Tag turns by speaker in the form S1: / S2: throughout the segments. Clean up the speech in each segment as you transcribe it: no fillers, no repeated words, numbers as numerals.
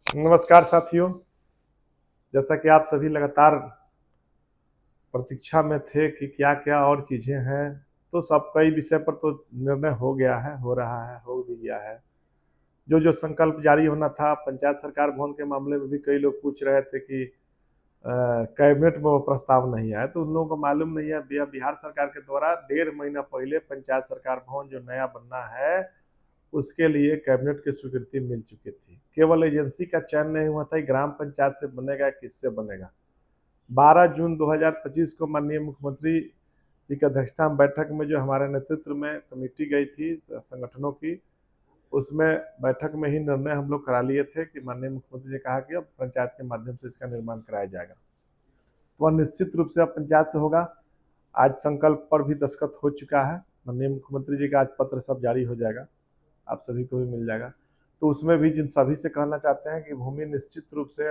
S1: नमस्कार साथियों। जैसा कि आप सभी लगातार प्रतीक्षा में थे कि क्या क्या और चीज़ें हैं, तो सब कई विषय पर तो निर्णय हो गया है, हो रहा है, हो भी गया है। जो जो संकल्प जारी होना था, पंचायत सरकार भवन के मामले में भी कई लोग पूछ रहे थे कि कैबिनेट में वो प्रस्ताव नहीं आया, तो उन लोगों को मालूम नहीं है। बिहार सरकार के द्वारा 1.5 महीना पहले पंचायत सरकार भवन जो नया बनना है, उसके लिए कैबिनेट की स्वीकृति मिल चुकी थी। केवल एजेंसी का चयन नहीं हुआ था, ग्राम पंचायत से बनेगा, किससे बनेगा। 12 जून 2025 को माननीय मुख्यमंत्री जी की अध्यक्षता में बैठक में जो हमारे नेतृत्व में कमेटी गई थी संगठनों की, उसमें बैठक में ही निर्णय हम लोग करा लिए थे कि माननीय मुख्यमंत्री जी कहा कि अब पंचायत के माध्यम से इसका निर्माण कराया जाएगा। तो वह निश्चित रूप से अब पंचायत से होगा। आज संकल्प पर भी दस्तखत हो चुका है। माननीय मुख्यमंत्री जी का आज पत्र सब जारी हो जाएगा, आप सभी को भी मिल जाएगा। तो उसमें भी जिन सभी से कहना चाहते हैं कि भूमि निश्चित रूप से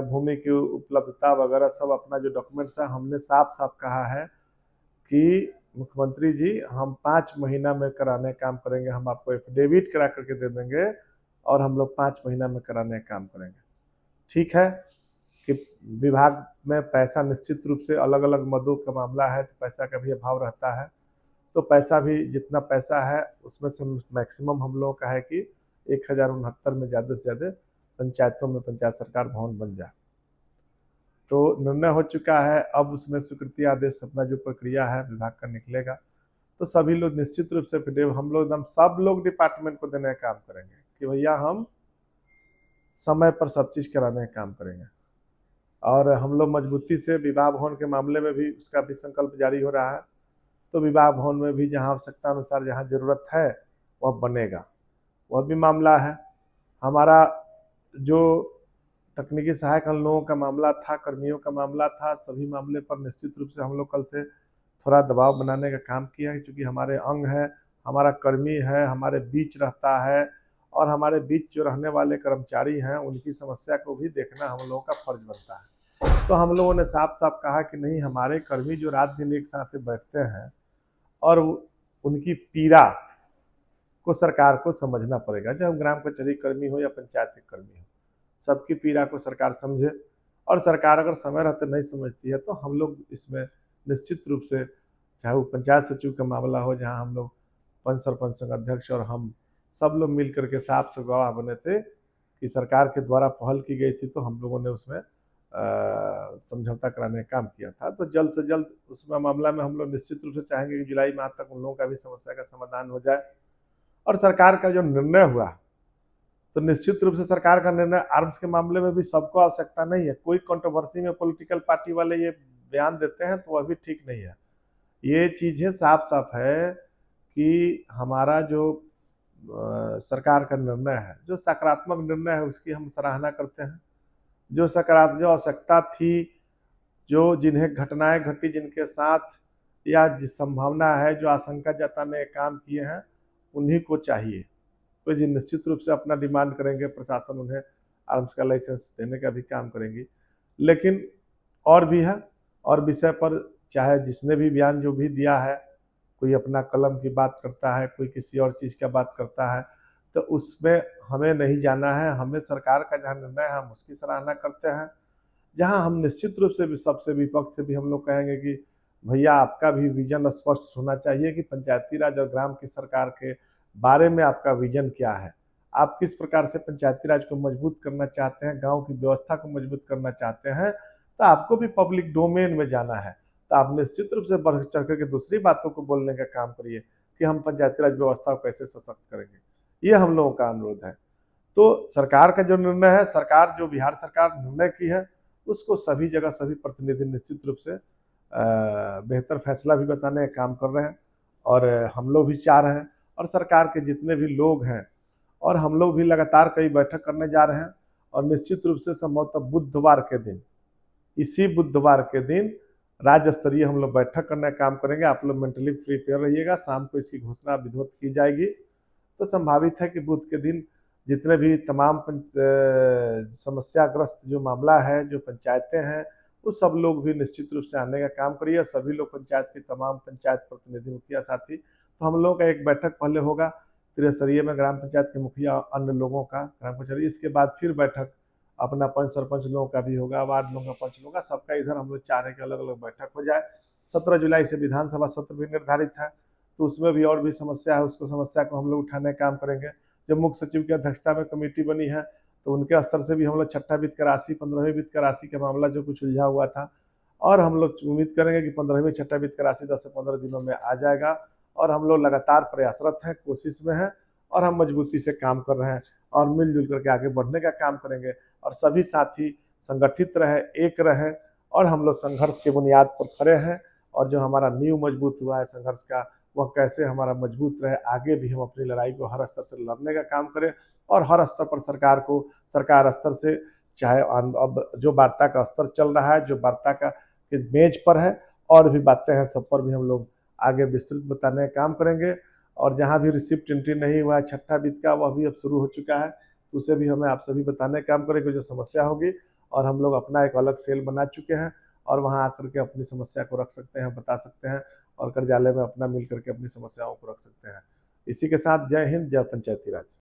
S1: भूमि की उपलब्धता वगैरह सब अपना जो डॉक्यूमेंट्स है, हमने साफ साफ कहा है कि मुख्यमंत्री जी हम 5 महीना में कराने का काम करेंगे। हम आपको एफिडेविट करा करके दे देंगे और हम लोग 5 महीना में कराने का काम करेंगे। ठीक है कि विभाग में पैसा निश्चित रूप से अलग अलग मदों का मामला है, तो पैसा का भी अभाव रहता है। तो पैसा भी जितना पैसा है उसमें से मैक्सिमम हम लोगों का है कि 1069 में ज़्यादा से ज़्यादा पंचायतों में पंचायत सरकार भवन बन जाए। तो निर्णय हो चुका है। अब उसमें स्वीकृति आदेश अपना जो प्रक्रिया है विभाग का निकलेगा, तो सभी लोग निश्चित रूप से हम लोग एकदम सब लोग डिपार्टमेंट को देने का काम करेंगे कि भैया हम समय पर सब चीज़ कराने का काम करेंगे। और हम लोग मजबूती से विवाह भवन के मामले में भी उसका भी संकल्प जारी हो रहा है। तो विवाह भवन में भी जहाँ आवश्यकता अनुसार जहाँ जरूरत है वह बनेगा, वह भी मामला है। हमारा जो तकनीकी सहायक हम लोगों का मामला था, कर्मियों का मामला था, सभी मामले पर निश्चित रूप से हम लोग कल से थोड़ा दबाव बनाने का काम किया है, क्योंकि हमारे अंग है, हमारा कर्मी है, हमारे बीच रहता है और हमारे बीच जो रहने वाले कर्मचारी हैं उनकी समस्या को भी देखना हम लोगों का फर्ज बनता है। तो हम लोगों ने साफ साफ कहा कि नहीं, हमारे कर्मी जो रात दिन एक साथ बैठते हैं और उनकी पीड़ा को सरकार को समझना पड़ेगा। चाहे ग्राम कचहरी कर्मी हो या पंचायत के कर्मी हो, सबकी पीड़ा को सरकार समझे। और सरकार अगर समय रहते नहीं समझती है तो हम लोग इसमें निश्चित रूप से, चाहे वो पंचायत सचिव का मामला हो जहां हम लोग पंच सरपंच संघ अध्यक्ष और हम सब लोग मिल करके साफ से गवाह बने थे कि सरकार के द्वारा पहल की गई थी, तो हम लोगों ने उसमें समझौता कराने का काम किया था। तो जल्द से जल्द उसमें मामला में हम लोग निश्चित रूप से चाहेंगे कि जुलाई माह तक उन लोगों का भी समस्या का समाधान हो जाए। और सरकार का जो निर्णय हुआ, तो निश्चित रूप से सरकार का निर्णय आर्म्स के मामले में भी सबको आवश्यकता नहीं है। कोई कंट्रोवर्सी में पॉलिटिकल पार्टी वाले ये बयान देते हैं तो वह भी ठीक नहीं है। ये चीज़ें साफ साफ है कि हमारा जो सरकार का निर्णय है, जो सकारात्मक निर्णय है, उसकी हम सराहना करते हैं। जो सकारात्मक जो आवश्यकता थी, जो जिन्हें घटनाएं घटी जिनके साथ, या जिस संभावना है, जो आशंका जताने काम किए हैं, उन्हीं को चाहिए। तो जी निश्चित रूप से अपना डिमांड करेंगे, प्रशासन उन्हें आर्म्स का लाइसेंस देने का भी काम करेंगी। लेकिन और भी है, और विषय पर चाहे जिसने भी बयान जो भी दिया है, कोई अपना कलम की बात करता है, कोई किसी और चीज़ का बात करता है, तो उसमें हमें नहीं जाना है। हमें सरकार का जहाँ निर्णय है हम उसकी सराहना करते हैं। जहाँ हम निश्चित रूप से भी सबसे विपक्ष से भी हम लोग कहेंगे कि भैया आपका भी विजन स्पष्ट होना चाहिए कि पंचायती राज और ग्राम की सरकार के बारे में आपका विजन क्या है। आप किस प्रकार से पंचायती राज को मजबूत करना चाहते हैं, गांव की व्यवस्था को मजबूत करना चाहते हैं, तो आपको भी पब्लिक डोमेन में जाना है। तो आप निश्चित रूप से बढ़ चढ़ करके दूसरी बातों को बोलने का काम करिए कि हम पंचायती राज व्यवस्था को कैसे सशक्त करेंगे। ये हम लोगों का अनुरोध है। तो सरकार का जो निर्णय है, सरकार जो बिहार सरकार निर्णय की है, उसको सभी जगह सभी प्रतिनिधि निश्चित रूप से बेहतर फैसला भी बताने का काम कर रहे हैं। और हम लोग भी चाह रहे हैं, और सरकार के जितने भी लोग हैं, और हम लोग भी लगातार कई बैठक करने जा रहे हैं। और निश्चित रूप से संभवतः बुधवार के दिन, इसी बुधवार के दिन राज्य स्तरीय हम लोग बैठक करने का काम करेंगे। आप लोग मेंटली प्रिपेयर रहिएगा, शाम को इसकी घोषणा विधिवत की जाएगी। तो संभावित है कि बुध के दिन जितने भी तमाम समस्याग्रस्त जो मामला है, जो पंचायतें हैं, वो सब लोग भी निश्चित रूप से आने का काम करिए। सभी लोग पंचायत के तमाम पंचायत प्रतिनिधि, मुखिया साथी, तो हम लोगों का एक बैठक पहले होगा त्रिस्तरीय में ग्राम पंचायत के मुखिया अन्य लोगों का ग्राम पंचायत, इसके बाद फिर बैठक अपना पंच सरपंच लोगों का भी होगा, वार्ड लोगों का, पंच लोगों का, सबका इधर हम लोग चाह रहे हैं कि अलग अलग बैठक हो जाए। 17 जुलाई से विधानसभा सत्र भी निर्धारित है, तो उसमें भी और भी समस्या है, उसको समस्या को हम लोग उठाने का काम करेंगे। जो मुख्य सचिव की अध्यक्षता में कमेटी बनी है, तो उनके स्तर से भी हम लोग छठा वित्त का राशि, 15वीं वित्त का राशि का मामला जो कुछ उलझा हुआ था, और हम लोग उम्मीद करेंगे कि 15वीं छठा वित्त का राशि 10 से 15 दिनों में आ जाएगा। और हम लोग लगातार प्रयासरत हैं, कोशिश में हैं, और हम मजबूती से काम कर रहे हैं और मिलजुल करके आगे बढ़ने का काम करेंगे। और सभी साथी संगठित रहे, एक रहें, और हम लोग संघर्ष के बुनियाद पर खड़े हैं। और जो हमारा नींव मजबूत हुआ है संघर्ष का, वह कैसे हमारा मजबूत रहे, आगे भी हम अपनी लड़ाई को हर स्तर से लड़ने का काम करें। और हर स्तर पर सरकार को, सरकार स्तर से, चाहे अब जो वार्ता का स्तर चल रहा है, जो वार्ता का मेज पर है, और भी बातें हैं, सब पर भी हम लोग आगे विस्तृत बताने का काम करेंगे। और जहाँ भी रिसिप्ट एंट्री नहीं हुआ है छठा वित्त का, वह भी अब शुरू हो चुका है, उसे भी हमें आप सभी बताने का काम करेंगे जो समस्या होगी। और हम लोग अपना एक अलग सेल बना चुके हैं, और वहाँ आकर के अपनी समस्या को रख सकते हैं, बता सकते हैं, और कार्यालय में अपना मिल करके अपनी समस्याओं को रख सकते हैं। इसी के साथ जय हिंद, जय पंचायती राज।